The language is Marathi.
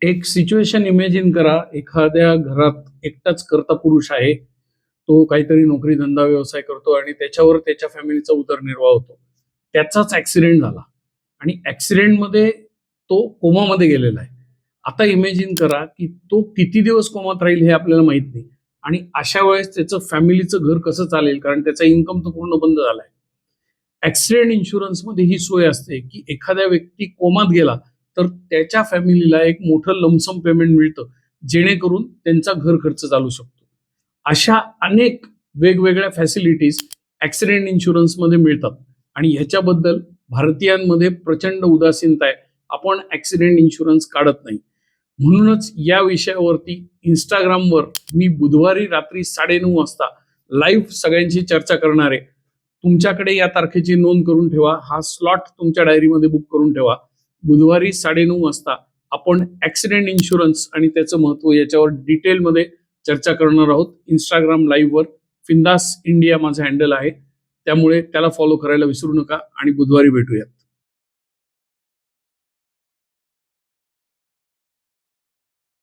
एक सिच्युएशन इमॅजिन करा. एखाद्या घरात एकटाच कर्ता पुरुष आहे. तो काहीतरी नोकरी, धंदा, व्यवसाय करतो आणि त्याच्यावर त्याच्या फॅमिलीचा उदरनिर्वाह होतो. त्याचाच ॲक्सिडेंट झाला आणि ॲक्सिडेंटमध्ये तो कोमामध्ये गेलेला आहे. आता इमॅजिन करा, की तो किती दिवस कोमात राहील हे आपल्याला माहीत नाही आणि अशा वेळेस त्याचं फॅमिलीचं घर कसं चालेल? कारण त्याचा इन्कम तर पूर्ण बंद झालाय. ॲक्सिडेंट इन्शुरन्समध्ये ही सोय असते, की एखादा व्यक्ती कोमात गेला, तर त्याच्या फॅमिलीला एक मोठं लमसम पेमेंट मिळतं, जेणेकरून त्यांचा घर खर्च चालू शकतो. अशा अनेक वेगवेगळ्या फॅसिलिटीज ॲक्सिडेंट इन्शुरन्समध्ये मिळतात आणि ह्याच्याबद्दल भारतीयांमध्ये प्रचंड उदासीनता आहे. आपण ॲक्सिडेंट इन्शुरन्स काढत नाही. म्हणूनच या विषयावरती Instagramवर मी बुधवारी रात्री 9:30 वाजता लाईव्ह सगळ्यांशी चर्चा करणार आहे. तुमच्याकडे या तारखेची नोंद करून ठेवा. हा स्लॉट तुमच्या डायरीमध्ये बुक करून ठेवा. बुधवारी 9:30 वाजता आपण ॲक्सिडेंट इन्शुरन्स आणि त्याचं महत्त्व याच्यावर डिटेलमध्ये चर्चा करणार आहोत. Instagram लाईव्हवर फिंदास इंडिया माझं हँडल आहे. त्यामुळे त्याला फॉलो करायला विसरू नका आणि बुधवारी भेटूयात.